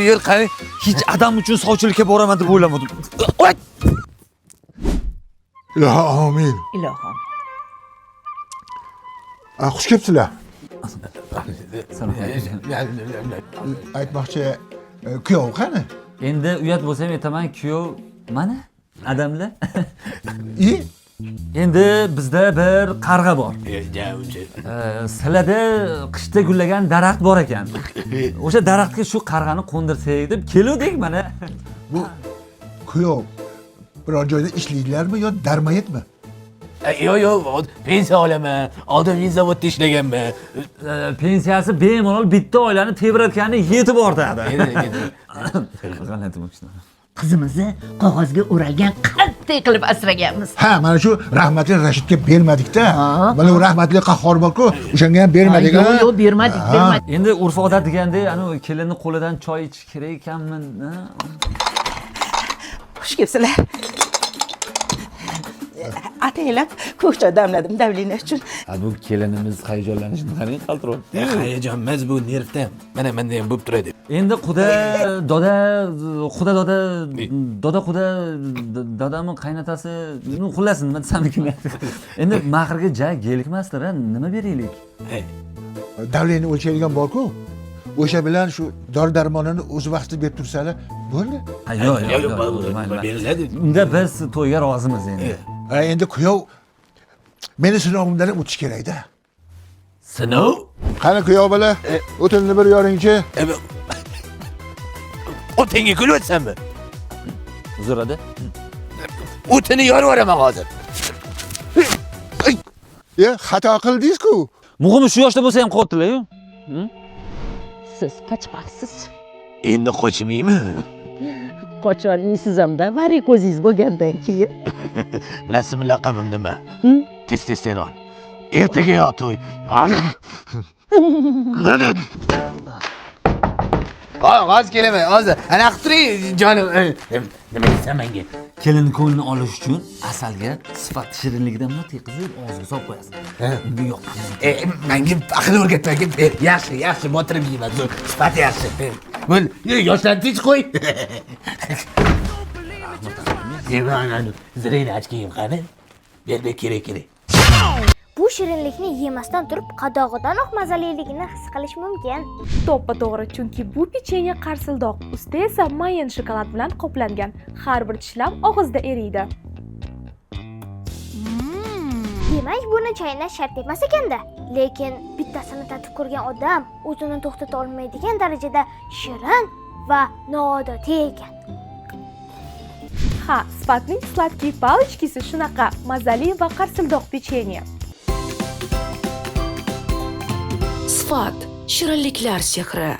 Yur qani. Hech adam uchun sovchilikka boraman deb o'ylamadim. Oy! Ilohi amin. Ilohim. Xush kelibsizlar. Aytmoqchi, kuyov qani? Endi uyat bo'lsa ham aytaman, kuyov mana adamlar. Endi bizda bir qarg'a bor. Sizlarda qishda gullagan daraxt bor ekan. O'sha daraxtga shu qarg'ani qo'ndirsak deb keluvdik mana. Bu kuyov biror joyda ishlaydilarmi yo darmayetmi? Yo'q, pensiya olaman. Oldin zavodda ishlaganman. Pensiyasi bemalol bitta oilani tebratgani yetib ortadi. Qizimizni qog'ozga o'ralgan qattiq qilib asraganmiz. Ha, mana shu rahmatli Rashidga bermadik-da. Mana u rahmatli qahhor bor-ku, o'shanga ham bermadik. Yo'q, bermadik. Endi urf odat degandek, ana kelinning qo'lidan choy ichish kerak ekanmi? Xush kelibsizlar. Ataylab ko'k choy damladim davlina uchun. Bu kelinimiz hayajonlanishini qarang, qaltiryapti. Hayajon emas, bu nervdan. Mana menda ham bo'lib turadi. Endi dadamning qaynotasi, xullas nima desam ekan. Endi mahrga gelikmasdir, nima beraylik? Davleni o'lchaydigan bor-ku. O'sha bilan shu dori-darmonini o'z vaqtida berib tursalar, bo'ldi. Yo'q, beriladi. Unda biz to'yga rozimiz endi. Endi kuyov meni sinovimdan o'tish kerak-da. Sinov? Qani kuyov bola, o'tinni bir yoringchi. O'tinga kulyapsanmi? Uzrada. O'tini yorib yuboraman hozir. Xato qildingiz-ku. Muhimi shu yoshda bo'lsa ham qo'rqdilar-ku. Siz qochmoqsiz. Endi qochmaymi? Qochoningsiz hamda varikozingiz bo'lgandan keyin. Rasm laqabim nima? Testosteron. Ertaga yo to'y. Hozir kelaman, hozir. Ana qilib turing, jonim. Nima desam menga? Kelin ko'nglini olish uchun asalga sifat shirinligidan muncha qizib og'ziga solib qo'yasiz. Unga yoqadi. Menga aql o'rgatmagin. Yaxshi, botirib yeyman. Sifat yaxshi. Bo'l, yoshlarni tinch qo'y. Zirayni ochkayim qani? Berma kerak. Bu shirinlikni yemasdan turib qadog'idanoq mazaliligini his qilish mumkin. To'g'ri, chunki bu pechenye qarsildoq, usti esa mayin shokolad bilan qoplangan. Har bir tishlab og'izda eriydi. Demak, buni chaynash shart emas ekanda. Lekin bittasini tatib ko'rgan odam o'zini to'xtata olmaydigan darajada shirin va noodatiy ekan. Ha, Sfatning sladki palichkisi shunaqa mazali va qarsildoq pechenye. Sfat shirinliklar sehri.